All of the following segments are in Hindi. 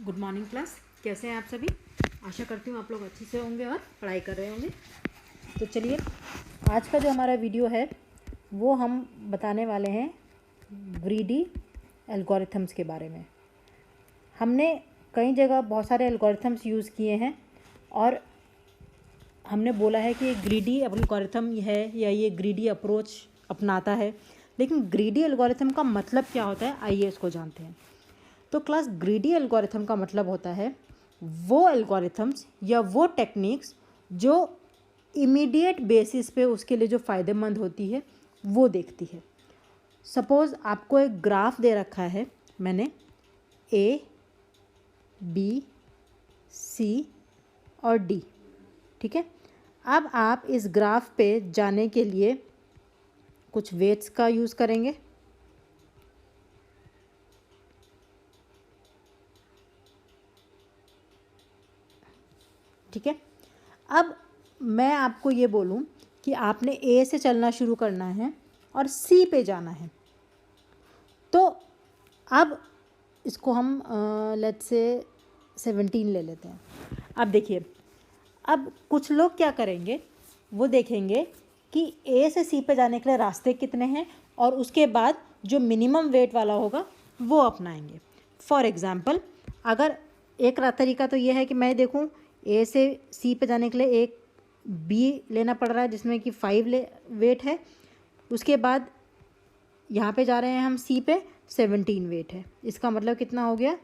Good morning class. कैसे हैं आप सभी? आशा करती हूँ आप लोग अच्छे से होंगे और पढ़ाई कर रहे होंगे। तो चलिए, आज का जो हमारा वीडियो है वो हम बताने वाले हैं ग्रीडी एल्गोरिथम्स के बारे में। हमने कई जगह बहुत सारे एल्गोरिथम्स यूज़ किए हैं और हमने बोला है कि ये ग्रीडी एल्गोरिथम है या ये ग्रीडी अप्रोच अपनाता है, लेकिन ग्रीडी एल्गोरिथम का मतलब क्या होता है, आइए इसको जानते हैं। तो क्लास, ग्रीडी एल्गोरिथम का मतलब होता है वो एल्गोरिथम्स या वो टेक्निक्स जो इमीडिएट बेसिस पे उसके लिए जो फ़ायदेमंद होती है वो देखती है। सपोज़ आपको एक ग्राफ दे रखा है, मैंने ए, बी, सी और डी, ठीक है। अब आप इस ग्राफ पे जाने के लिए कुछ वेट्स का यूज़ करेंगे, ठीक है। अब मैं आपको ये बोलूं कि आपने ए से चलना शुरू करना है और सी पे जाना है, तो अब इसको हम लेट्स से 17 ले लेते हैं। अब देखिए, अब कुछ लोग क्या करेंगे, वो देखेंगे कि ए से सी पे जाने के लिए रास्ते कितने हैं और उसके बाद जो मिनिमम वेट वाला होगा वो अपनाएंगे। फॉर एग्ज़ाम्पल, अगर एक तरीका तो ये है कि मैं देखूं ए से सी पे जाने के लिए एक बी लेना पड़ रहा है जिसमें कि 5 वेट है, उसके बाद यहाँ पे जा रहे हैं हम सी पे 17 वेट है, इसका मतलब कितना हो गया,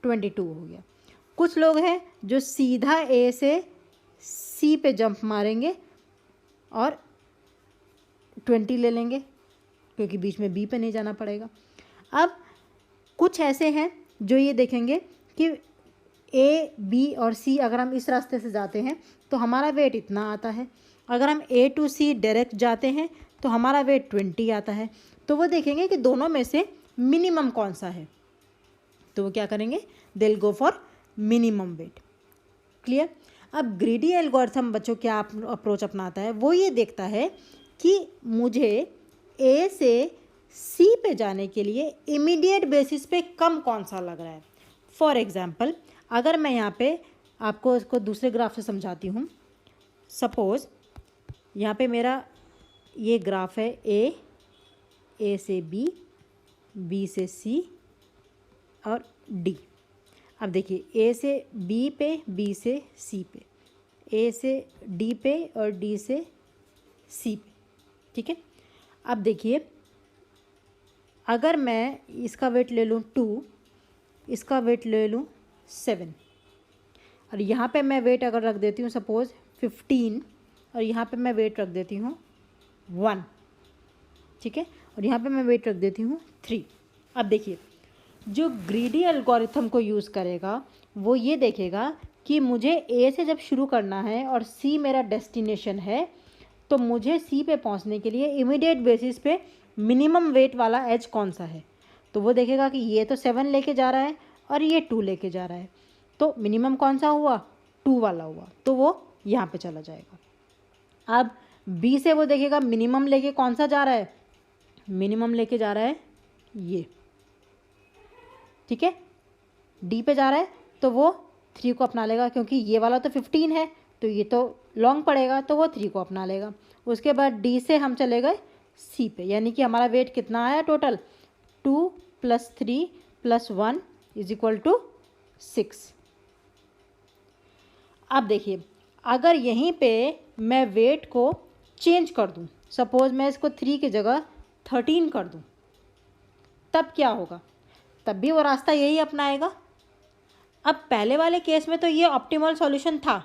22 हो गया। कुछ लोग हैं जो सीधा ए से सी पे जंप मारेंगे और 20 ले लेंगे क्योंकि बीच में बी पे नहीं जाना पड़ेगा। अब कुछ ऐसे हैं जो ये देखेंगे कि ए, बी और सी अगर हम इस रास्ते से जाते हैं तो हमारा वेट इतना आता है, अगर हम ए टू सी डायरेक्ट जाते हैं तो हमारा वेट 20 आता है। तो वो देखेंगे कि दोनों में से मिनिमम कौन सा है, तो वो क्या करेंगे, they will go for minimum weight. Clear? अब ग्रीडी एल्गोरिथम बच्चों क्या अप्रोच अपनाता है, वो ये देखता है कि मुझे ए से सी पे जाने के लिए इमीडिएट बेसिस पे कम कौन सा लग रहा है। फॉर एग्जाम्पल, अगर मैं यहाँ पे आपको इसको दूसरे ग्राफ से समझाती हूँ। सपोज़ यहाँ पे मेरा ये ग्राफ है ए से बी, बी से सी और डी। अब देखिए, ए से बी पे, बी से सी पे, ए से डी पे और डी से सी पे, ठीक है। अब देखिए, अगर मैं इसका वेट ले लूँ 2, इसका वेट ले लूँ 7 और यहाँ पे मैं वेट अगर रख देती हूँ सपोज़ 15 और यहाँ पे मैं वेट रख देती हूँ 1, ठीक है, और यहाँ पे मैं वेट रख देती हूँ 3। अब देखिए, जो ग्रीडी एल्गोरिथम को यूज़ करेगा वो ये देखेगा कि मुझे ए से जब शुरू करना है और सी मेरा डेस्टिनेशन है, तो मुझे सी पे पहुंचने के लिए इमीडिएट बेसिस पे मिनिमम वेट वाला एज कौन सा है। तो वो देखेगा कि ये तो 7 लेके जा रहा है और ये 2 लेके जा रहा है, तो मिनिमम कौन सा हुआ, 2 वाला हुआ, तो वो यहाँ पे चला जाएगा। अब बी से वो देखेगा मिनिमम लेके कौन सा जा रहा है, मिनिमम लेके जा रहा है ये, ठीक है। डी पे जा रहा है तो वो 3 को अपना लेगा क्योंकि ये वाला तो 15 है तो ये तो लॉन्ग पड़ेगा, तो वो 3 को अपना लेगा। उसके बाद डी से हम चले गए सी पे, यानी कि हमारा वेट कितना आया टोटल, 2 + 3 + 1 = 6। अब देखिए, अगर यहीं पे मैं वेट को चेंज कर दूं, सपोज़ मैं इसको 3 की जगह 13 कर दूं, तब क्या होगा, तब भी वो रास्ता यही अपनाएगा। अब पहले वाले केस में तो ये ऑप्टिमल सॉल्यूशन था,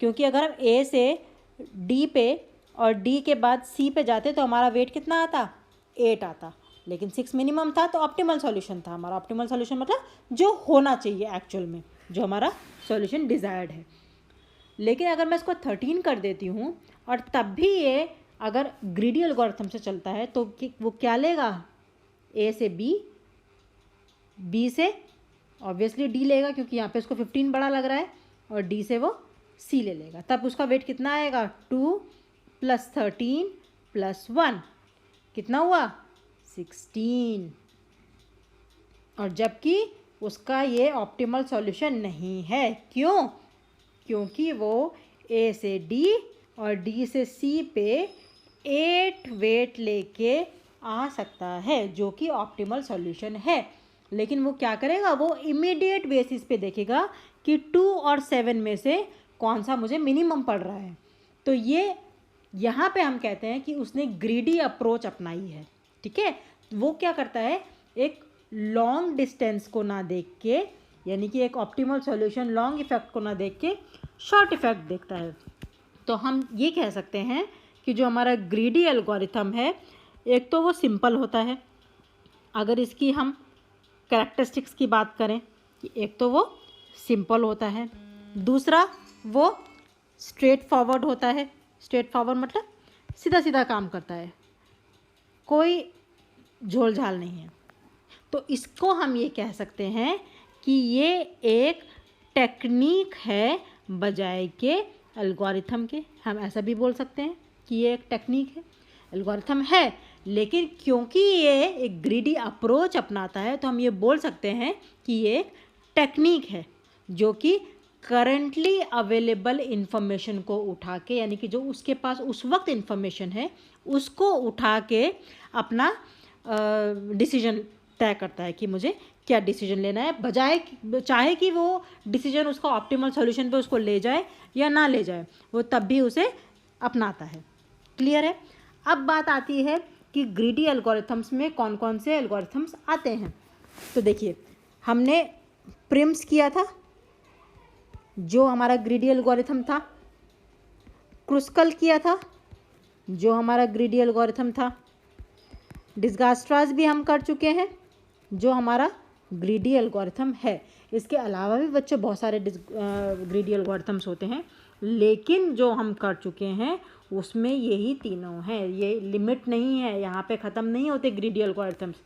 क्योंकि अगर हम ए से डी पे और डी के बाद सी पे जाते तो हमारा वेट कितना आता, 8 आता, लेकिन 6 मिनिमम था तो ऑप्टिमल सॉल्यूशन था हमारा। ऑप्टिमल सॉल्यूशन मतलब जो होना चाहिए एक्चुअल में, जो हमारा सॉल्यूशन डिज़ायर्ड है। लेकिन अगर मैं इसको 13 कर देती हूँ और तब भी ये अगर ग्रीडी एल्गोरिथम से चलता है तो वो क्या लेगा, ए से बी, बी से ऑब्वियसली डी लेगा क्योंकि यहाँ पे उसको 15 बड़ा लग रहा है, और डी से वो सी ले लेगा। तब उसका वेट कितना आएगा, 2 + 13 + 1 कितना हुआ, 16। और जबकि उसका ये ऑप्टिमल सॉल्यूशन नहीं है। क्यों? क्योंकि वो ए से डी और डी से सी पे 8 वेट लेके आ सकता है, जो कि ऑप्टिमल सॉल्यूशन है। लेकिन वो क्या करेगा, वो इमीडिएट बेसिस पे देखेगा कि 2 और 7 में से कौन सा मुझे मिनिमम पड़ रहा है। तो ये यहाँ पे हम कहते हैं कि उसने ग्रीडी अप्रोच अपनाई है। ठीक है, वो क्या करता है, एक लॉन्ग डिस्टेंस को ना देख के, यानी कि एक ऑप्टिमल सॉल्यूशन लॉन्ग इफेक्ट को ना देख के शॉर्ट इफेक्ट देखता है। तो हम ये कह सकते हैं कि जो हमारा ग्रीडी एल्गोरिथम है, एक तो वो सिंपल होता है, अगर इसकी हम कैरेक्टरिस्टिक्स की बात करें कि एक तो वो सिंपल होता है, दूसरा वो स्ट्रेट फॉरवर्ड होता है। स्ट्रेट फॉरवर्ड मतलब सीधा सीधा काम करता है, कोई झोल झाल नहीं है। तो इसको हम ये कह सकते हैं कि ये एक टेक्निक है बजाय के एल्गोरिथम के। हम ऐसा भी बोल सकते हैं कि ये एक टेक्निक है, एल्गोरिथम है, लेकिन क्योंकि ये एक ग्रीडी अप्रोच अपनाता है तो हम ये बोल सकते हैं कि ये एक टेक्निक है जो कि करंटली अवेलेबल इन्फॉर्मेशन को उठा के, यानी कि जो उसके पास उस वक्त इन्फॉर्मेशन है उसको उठा के अपना डिसीजन तय करता है कि मुझे क्या डिसीजन लेना है, बजाय चाहे कि वो डिसीजन उसका ऑप्टिमल सॉल्यूशन पे उसको ले जाए या ना ले जाए, वो तब भी उसे अपनाता है। क्लियर है? अब बात आती है कि ग्रीडी एल्गोरिथम्स में कौन कौन से एल्गोरिथम्स आते हैं। तो देखिए, हमने प्रिम्स किया था जो हमारा ग्रीडी एल्गोरिथम था, क्रुस्कल किया था जो हमारा ग्रीडी एल्गोरिथम था, डिस्गास्ट्रास भी हम कर चुके हैं जो हमारा ग्रीडी एल्गोरिथम है। इसके अलावा भी बच्चों बहुत सारे ग्रीडी एल्गोरिथम्स होते हैं, लेकिन जो हम कर चुके हैं उसमें यही तीनों हैं। ये लिमिट नहीं है, यहाँ पे ख़त्म नहीं होते ग्रीडी एल्गोरिथम्स।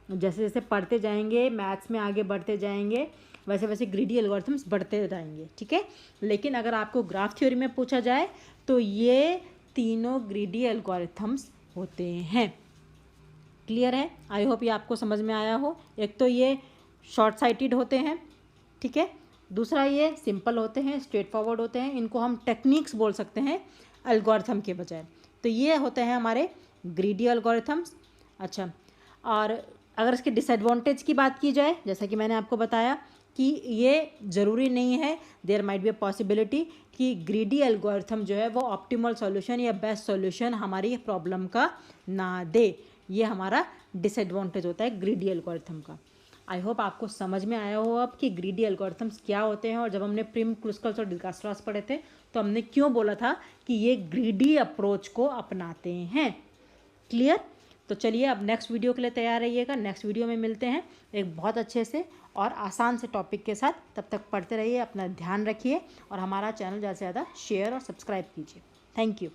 जैसे जैसे पढ़ते जाएंगे, मैथ्स में आगे बढ़ते जाएंगे, वैसे वैसे ग्रीडी एल्गोरिथम्स बढ़ते जाएंगे। ठीक है, लेकिन अगर आपको ग्राफ थ्योरी में पूछा जाए तो ये तीनों ग्रीडी एल्गोरिथम्स होते हैं। क्लियर है? आई होप ये आपको समझ में आया हो। एक तो ये शॉर्ट साइटेड होते हैं, ठीक है, दूसरा ये सिंपल होते हैं, स्ट्रेट फॉरवर्ड होते हैं, इनको हम टेक्निक्स बोल सकते हैं एल्गोरिथम के बजाय। तो ये होते हैं हमारे ग्रीडी एल्गोरिथम्स। अच्छा, और अगर इसके डिसएडवांटेज की बात की जाए, जैसा कि मैंने आपको बताया कि ये ज़रूरी नहीं है, there might be a possibility कि ग्रीडी एल्गोरिथम जो है वो ऑप्टिमल सॉल्यूशन या बेस्ट सॉल्यूशन हमारी प्रॉब्लम का ना दे। ये हमारा डिसएडवांटेज होता है ग्रीडी एल्गोरिथम का। आई होप आपको समझ में आया हो अब कि ग्रीडी एल्गोरिथम्स क्या होते हैं, और जब हमने प्रिम, क्रुस्कल्स और डिस्गास्ट्रास पढ़े थे तो हमने क्यों बोला था कि ये ग्रीडी अप्रोच को अपनाते हैं। क्लियर? तो चलिए अब नेक्स्ट वीडियो के लिए तैयार रहिएगा। नेक्स्ट वीडियो में मिलते हैं एक बहुत अच्छे से और आसान से टॉपिक के साथ। तब तक पढ़ते रहिए, अपना ध्यान रखिए और हमारा चैनल ज़्यादा से ज़्यादा शेयर और सब्सक्राइब कीजिए। Thank you.